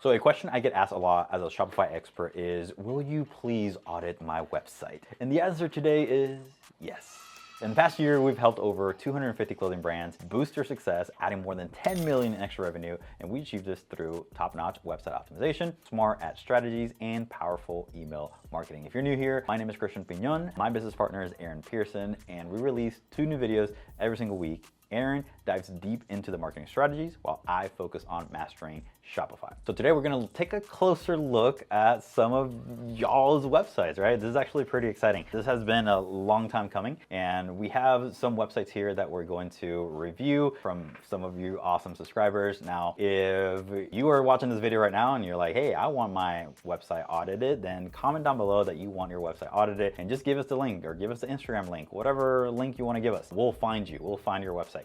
So a question I get asked a lot as a Shopify expert is, will you please audit my website? And the answer today is yes. In the past year, we've helped over 250 clothing brands boost their success, adding more than 10 million in extra revenue, and we achieved this through top-notch website optimization, smart ad strategies, and powerful email marketing. If you're new here, my name is Christian Piñon. My business partner is Aaron Pearson, and we release 2 new videos every single week. Aaron dives deep into the marketing strategies while I focus on mastering Shopify. So today we're gonna take a closer look at some of y'all's websites, right? This is actually pretty exciting. This has been a long time coming, and we have some websites here that we're going to review from some of you awesome subscribers. Now, if you are watching this video right now and you're like, hey, I want my website audited, then comment down below that you want your website audited and just give us the link or give us the Instagram link, whatever link you wanna give us. We'll find you, we'll find your website.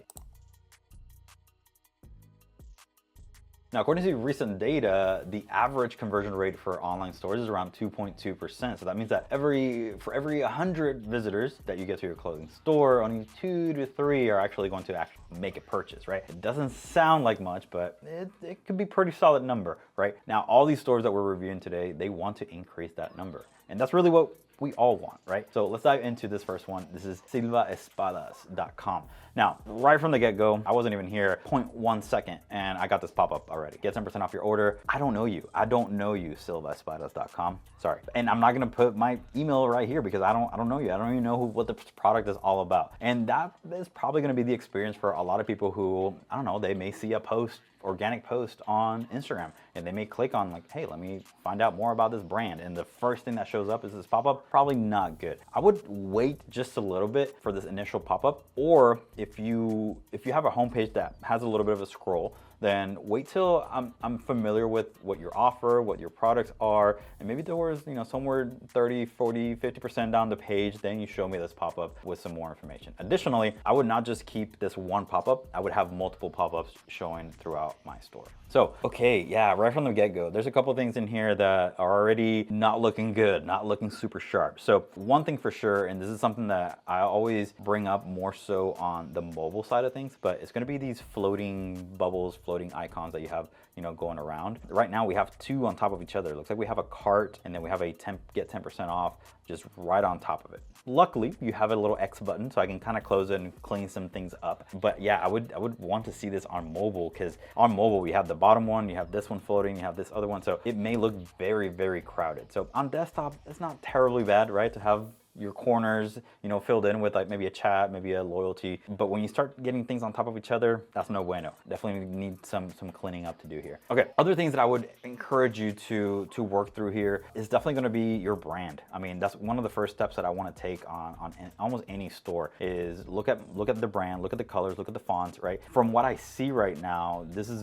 Now, according to recent data, the average conversion rate for online stores is around 2.2%. So that means that for every 100 visitors that you get to your clothing store, only 2 to 3 are actually going to make a purchase, right? It doesn't sound like much, but it could be a pretty solid number, right? Now, all these stores that we're reviewing today, they want to increase that number. And that's really what we all want, right? So let's dive into this first one. This is silvaespadas.com. Now, right from the get-go, I wasn't even here 0.1 second and I got this pop-up already. Get 10% off your order. I don't know you. I don't know you, silvaespadas.com. Sorry. And I'm not gonna put my email right here because I don't know you. I don't even know what the product is all about. And that is probably gonna be the experience for a lot of people who, I don't know, they may see a organic post on Instagram and they may click on like, hey, let me find out more about this brand, and the first thing that shows up is this pop-up. Probably not good. I would wait just a little bit for this initial pop-up, or if you have a homepage that has a little bit of a scroll, then wait till I'm familiar with what your offer, what your products are, and maybe towards, somewhere 30, 40, 50% down the page, then you show me this pop-up with some more information. Additionally, I would not just keep this one pop-up, I would have multiple pop-ups showing throughout my store. So, okay, yeah, right from the get-go, there's a couple things in here that are already not looking good, not looking super sharp. So one thing for sure, and this is something that I always bring up more so on the mobile side of things, but it's gonna be these floating bubbles, floating icons that you have, going around. Right now we have 2 on top of each other. It looks like we have a cart and then we have a get 10% off just right on top of it. Luckily, you have a little X button so I can kind of close it and clean some things up. But yeah, I would want to see this on mobile, because on mobile we have the bottom one, you have this one floating, you have this other one, so it may look very, very crowded. So on desktop, it's not terribly bad, right, to have your corners, filled in with like maybe a chat, maybe a loyalty. But when you start getting things on top of each other, that's no bueno. Definitely need some cleaning up to do here. Okay, other things that I would encourage you to work through here is definitely gonna be your brand. I mean, that's one of the first steps that I wanna take on almost any store is look at the brand, look at the colors, look at the fonts, right? From what I see right now, this is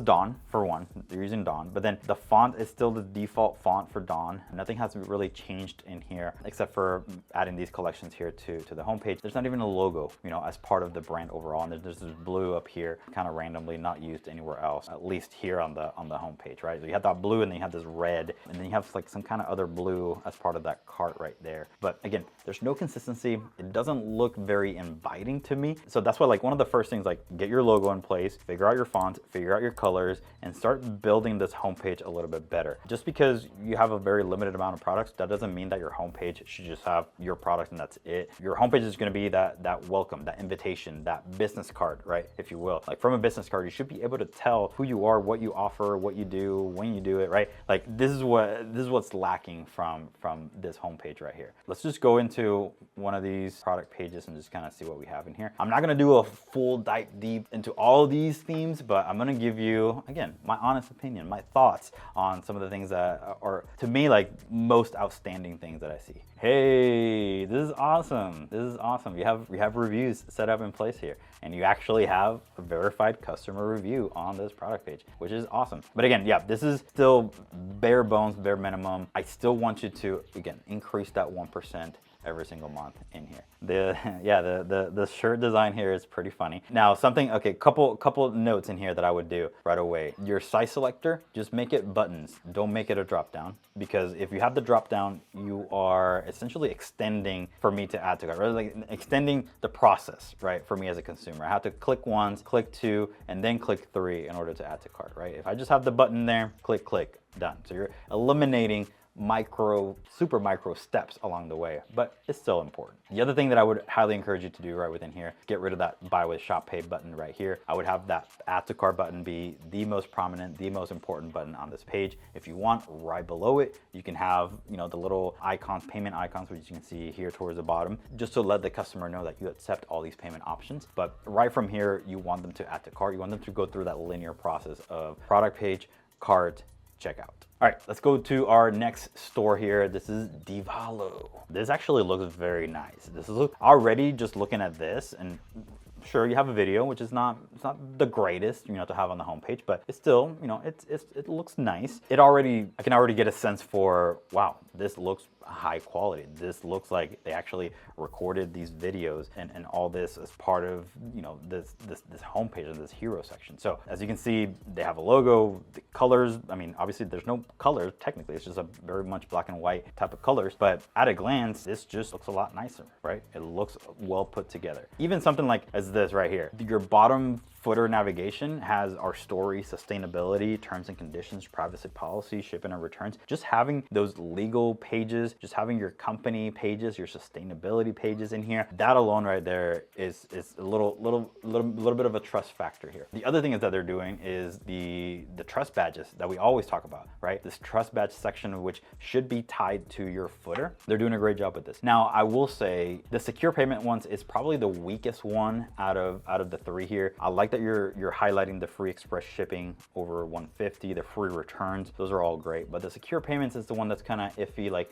Dawn for one, they're using Dawn, but then the font is still the default font for Dawn. Nothing has really changed in here, except for adding these collections here to the homepage. There's not even a logo, as part of the brand overall. And there's this blue up here, kind of randomly, not used anywhere else, at least here on the homepage, right? So you have that blue, and then you have this red, and then you have like some kind of other blue as part of that cart right there. But again, there's no consistency. It doesn't look very inviting to me. So that's why, like, one of the first things, like, get your logo in place, figure out your font, figure out your colors, and start building this homepage a little bit better. Just because you have a very limited amount of products, that doesn't mean that your homepage should just have your product and that's it. Your homepage is going to be that welcome, that invitation, that business card, right, if you will. Like, from a business card, you should be able to tell who you are, what you offer, what you do, when you do it, right? Like, this is what's lacking from this homepage right here. Let's just go into one of these product pages and just kind of see what we have in here. I'm not going to do a full dive deep into all of these themes, but I'm going to give you, again, my honest opinion, my thoughts on some of the things that are, to me, like, most outstanding things that I see. Hey, this is awesome. This is awesome. We have reviews set up in place here, and you actually have a verified customer review on this product page, which is awesome. But again, yeah, this is still bare bones, bare minimum. I still want you to, again, increase that 1%. every single month in here. The shirt design here is pretty funny. Now something, okay, couple notes in here that I would do right away. Your size selector, just make it buttons. Don't make it a drop down, because if you have the drop down, you are essentially extending for me to add to cart, right? Like extending the process, right? For me as a consumer, I have to click once, click two, and then click three in order to add to cart, right? If I just have the button there, click, done. So you're eliminating super micro steps along the way, but it's still important. The other thing that I would highly encourage you to do right within here, get rid of that buy with Shop Pay button right here. I would have that add to cart button be the most prominent, the most important button on this page. If you want, right below it, you can have, you know, the little icons, payment icons, which you can see here towards the bottom, just to let the customer know that you accept all these payment options. But right from here, you want them to add to cart. You want them to go through that linear process of product page, cart, checkout. All right, let's go to our next store here. This is Divalo. This actually looks very nice. This is already just looking at this, and sure, you have a video, which is not the greatest, you know, to have on the homepage, but it's still, you know, it looks nice. I can already get a sense for, wow, this looks high quality. This looks like they actually recorded these videos and all this as part of, you know, this homepage and this hero section. So as you can see, they have a logo, the colors. I mean, obviously there's no colors technically. It's just a very much black and white type of colors, but at a glance, this just looks a lot nicer, right? It looks well put together. Even something like as this right here, your bottom footer navigation has our story, sustainability, terms and conditions, privacy policy, shipping and returns. Just having those legal pages, just having your company pages, your sustainability pages in here, that alone right there is a little bit of a trust factor here. The other thing is that they're doing is the trust badges that we always talk about, right? This trust badge section, which should be tied to your footer. They're doing a great job with this. Now, I will say the secure payment ones is probably the weakest one out of the three here. I like that you're highlighting the free express shipping over 150, the free returns. Those are all great, but the secure payments is the one that's kind of iffy. Like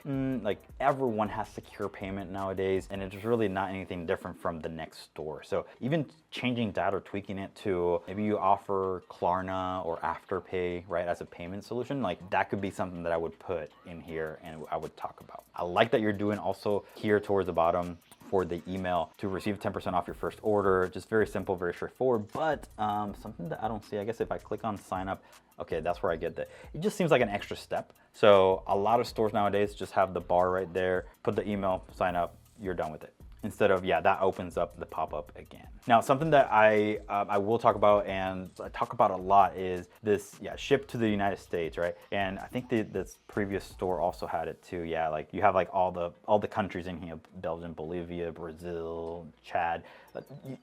everyone has secure payment nowadays, and it's really not anything different from the next store. So even changing that or tweaking it to maybe you offer Klarna or Afterpay, right, as a payment solution, like that could be something that I would put in here and I would talk about. I like that you're doing also here towards the bottom for the email to receive 10% off your first order. Just very simple, very straightforward, but something that I don't see, I guess if I click on sign up, okay, that's where I get that. It just seems like an extra step. So a lot of stores nowadays just have the bar right there, put the email, sign up, you're done with it. Instead of, yeah, that opens up the pop-up again. Now, something that I will talk about and I talk about a lot is this, ship to the United States, right? And I think this previous store also had it too. Yeah, like you have like all the countries in here: Belgium, Bolivia, Brazil, Chad.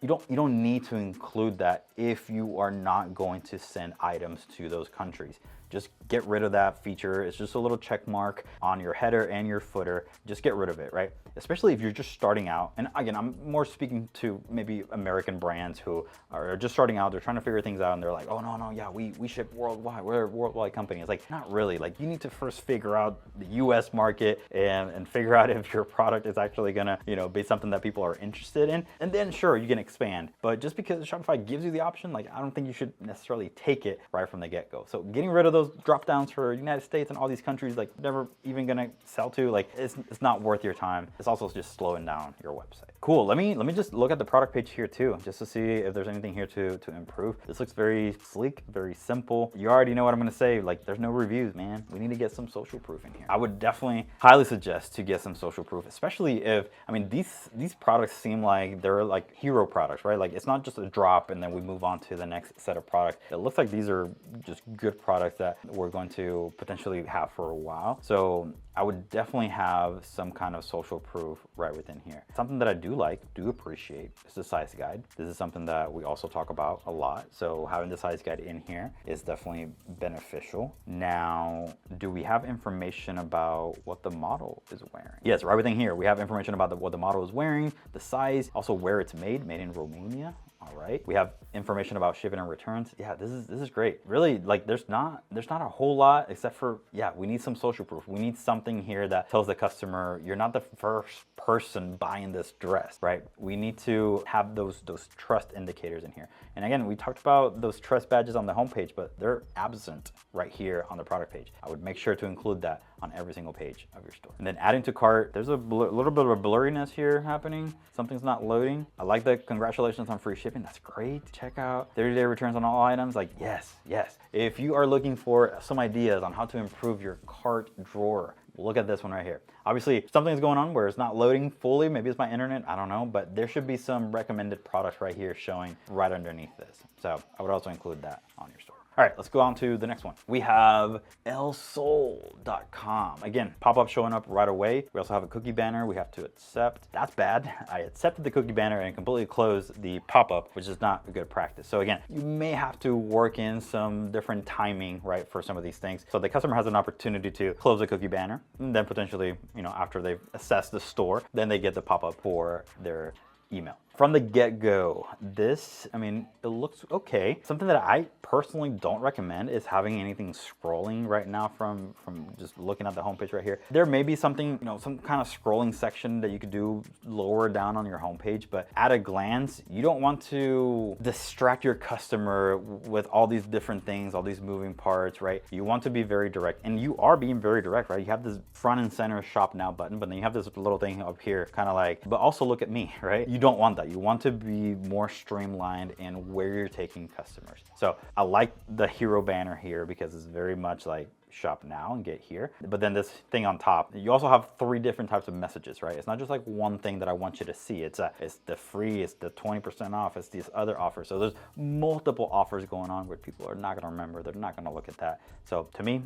You don't need to include that if you are not going to send items to those countries. Just get rid of that feature. It's just a little check mark on your header and your footer. Just get rid of it, right? Especially if you're just starting out. And again, I'm more speaking to maybe American brands who are just starting out. They're trying to figure things out and they're like, oh, no, yeah, we ship worldwide. We're a worldwide company. It's like, not really. Like, you need to first figure out the US market and figure out if your product is actually gonna, be something that people are interested in. And then sure, you can expand. But just because Shopify gives you the option, like, I don't think you should necessarily take it right from the get-go. So getting rid of those drop downs for United States and all these countries, like, never even gonna sell to, like, it's not worth your time. It's also just slowing down your website. Cool, let me just look at the product page here too, just to see if there's anything here to improve. This looks very sleek, very simple. You already know what I'm gonna say, like, there's no reviews, man. We need to get some social proof in here. I would definitely highly suggest to get some social proof, especially if, I mean, these products seem like they're like hero products, right? Like, it's not just a drop and then we move on to the next set of products. It looks like these are just good products that we're going to potentially have for a while. So I would definitely have some kind of social proof right within here. Something that I do appreciate is the size guide. This is something that we also talk about a lot. So having the size guide in here is definitely beneficial. Now, do we have information about what the model is wearing? Yes, right within here, we have information about what the model is wearing, the size, also where it's made in Romania. All right, we have information about shipping and returns. Yeah, this is great. Really, like, there's not a whole lot except for, we need some social proof. We need something here that tells the customer you're not the first person buying this dress, right? We need to have those trust indicators in here. And again, we talked about those trust badges on the homepage, but they're absent right here on the product page. I would make sure to include that on every single page of your store. And then adding to cart, there's a little bit of a blurriness here happening. Something's not loading. I like the congratulations on free shipping. That's great. Check out 30-day returns on all items. Like, yes, yes. If you are looking for some ideas on how to improve your cart drawer, look at this one right here. Obviously, something's going on where it's not loading fully. Maybe it's my internet, I don't know, but there should be some recommended products right here showing right underneath this. So I would also include that on your store. All right, let's go on to the next one. We have lsold.com. Again, pop-up showing up right away. We also have a cookie banner we have to accept. That's bad. I accepted the cookie banner and completely closed the pop-up, which is not a good practice. So again, you may have to work in some different timing, right, for some of these things. So the customer has an opportunity to close the cookie banner, and then potentially, you know, after they've assessed the store, then they get the pop-up for their email. From the get-go, this, I mean, it looks okay. Something that I personally don't recommend is having anything scrolling right now from just looking at the homepage right here. There may be something, you know, some kind of scrolling section that you could do lower down on your homepage, but at a glance, you don't want to distract your customer with all these different things, all these moving parts, right? You want to be very direct, and you are being very direct, right? You have this front and center shop now button, but then you have this little thing up here, kind of like, but also look at me, right? You don't want that. You want to be more streamlined in where you're taking customers. So I like the hero banner here because it's very much like shop now and get here. But then this thing on top, you also have 3 different types of messages, right? It's not just like one thing that I want you to see. It's the free, it's the 20% off, it's these other offers. So there's multiple offers going on where people are not going to remember. They're not going to look at that. So to me,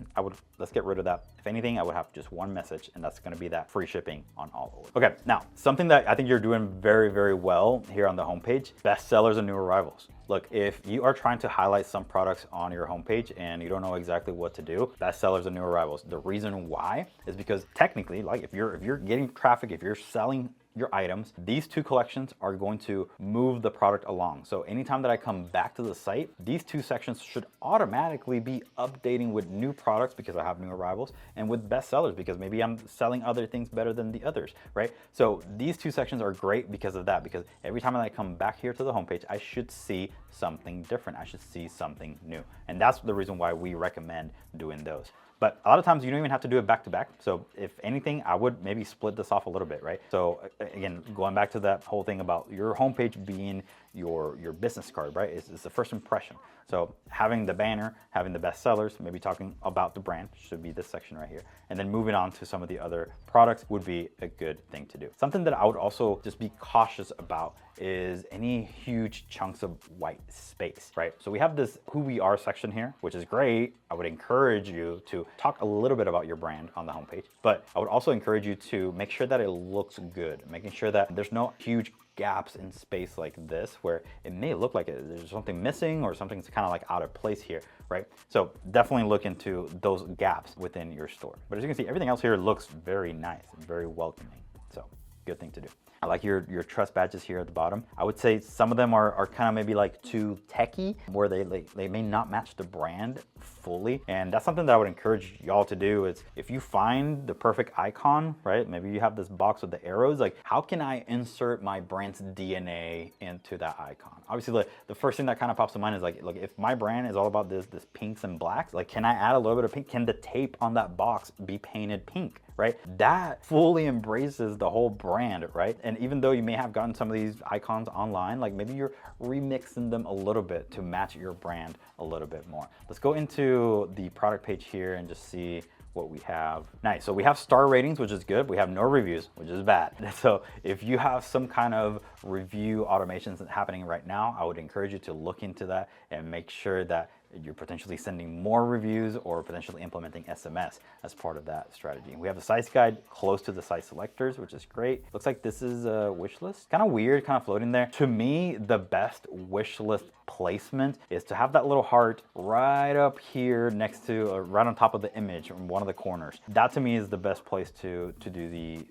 let's get rid of that. If anything, I would have just one message, and that's going to be that free shipping on all orders. Okay, now something that I think you're doing very, very well here on the homepage, best sellers and new arrivals. Look, if you are trying to highlight some products on your homepage and you don't know exactly what to do, best sellers and new arrivals. The reason why is because technically, like if you're getting traffic, if you're selling your items, these 2 collections are going to move the product along. So anytime that I come back to the site, these 2 sections should automatically be updating with new products because I have new arrivals, and with best sellers because maybe I'm selling other things better than the others, right? So these 2 sections are great because of that, because every time that I come back here to the homepage, I should see something different. I should see something new. And that's the reason why we recommend doing those. But a lot of times you don't even have to do it back to back. So if anything, I would maybe split this off a little bit, right? So again, going back to that whole thing about your homepage being your business card, right? It's the first impression. So having the banner, having the best sellers, maybe talking about the brand should be this section right here. And then moving on to some of the other products would be a good thing to do. Something that I would also just be cautious about is any huge chunks of white space, right? So we have this who we are section here, which is great. I would encourage you to talk a little bit about your brand on the homepage, but I would also encourage you to make sure that it looks good, making sure that there's no huge gaps in space like this where it may look like there's something missing or something's kind of like out of place here, right? So definitely look into those gaps within your store. But as you can see, everything else here looks very nice and very welcoming. So good thing to do. I like your trust badges here at the bottom. I would say some of them are kind of maybe like too techy, where they may not match the brand fully. And that's something that I would encourage y'all to do is if you find the perfect icon, right? Maybe you have this box with the arrows, like how can I insert my brand's DNA into that icon? Obviously the first thing that kind of pops to mind is like, look, if my brand is all about this pinks and blacks, like can I add a little bit of pink? Can the tape on that box be painted pink? Right? That fully embraces the whole brand, right? And even though you may have gotten some of these icons online, like maybe you're remixing them a little bit to match your brand a little bit more. Let's go into the product page here and just see what we have. Nice, so we have star ratings, which is good. We have no reviews, which is bad. So if you have some kind of review automations happening right now, I would encourage you to look into that and make sure that you're potentially sending more reviews or potentially implementing SMS as part of that strategy. We have the size guide close to the size selectors, which is great. Looks like this is a wish list. Kind of weird, kind of floating there. To me, the best wish list placement is to have that little heart right up here next to, right on top of the image in one of the corners. That to me is the best place to do these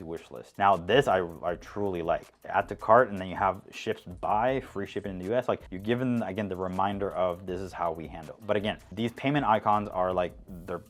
wish lists. Now this I truly like. Add to cart, and then you have ships by, free shipping in the US. Like you're given again the reminder of this is how we handle. But again, these payment icons are like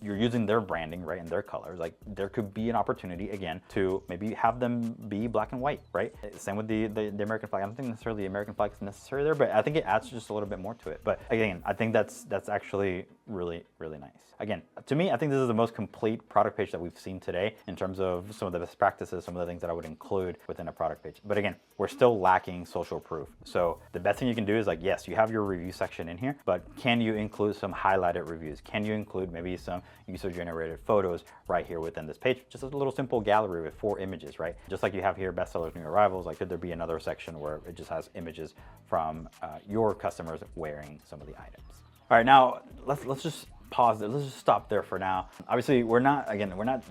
you're using their branding, right, and their colors. Like there could be an opportunity again to maybe have them be black and white, right? Same with the American flag. I don't think necessarily the American flag is necessary there, but I think it adds just a little bit more to it. But again, I think that's actually really, really nice. Again, to me, I think this is the most complete product page that we've seen today in terms of some of the best practices, some of the things that I would include within a product page. But again, we're still lacking social proof. So the best thing you can do is, like, yes, you have your review section in here, but can you include some highlighted reviews? Can you include maybe some user-generated photos right here within this page? Just a little simple gallery with 4 images, right? Just like you have here, bestsellers, new arrivals. Like, could there be another section where it just has images from your customers wearing some of the items? All right, now let's just pause there. Let's just stop there for now. Obviously, we're not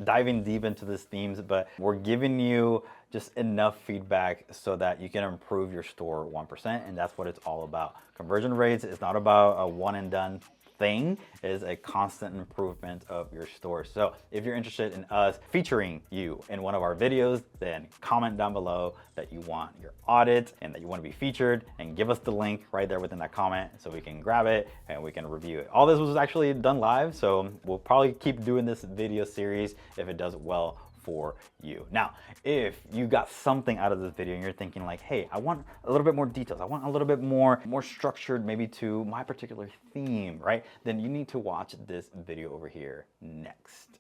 diving deep into these themes, but we're giving you just enough feedback so that you can improve your store 1%, and that's what it's all about. Conversion rates is not about a one and done thing. It is a constant improvement of your store. So if you're interested in us featuring you in one of our videos, then comment down below that you want your audit and that you want to be featured, and give us the link right there within that comment so we can grab it and we can review it. All this was actually done live, so we'll probably keep doing this video series if it does well for you. Now, if you got something out of this video and you're thinking like, hey, I want a little bit more details, I want a little bit more structured maybe to my particular theme, right? Then you need to watch this video over here next.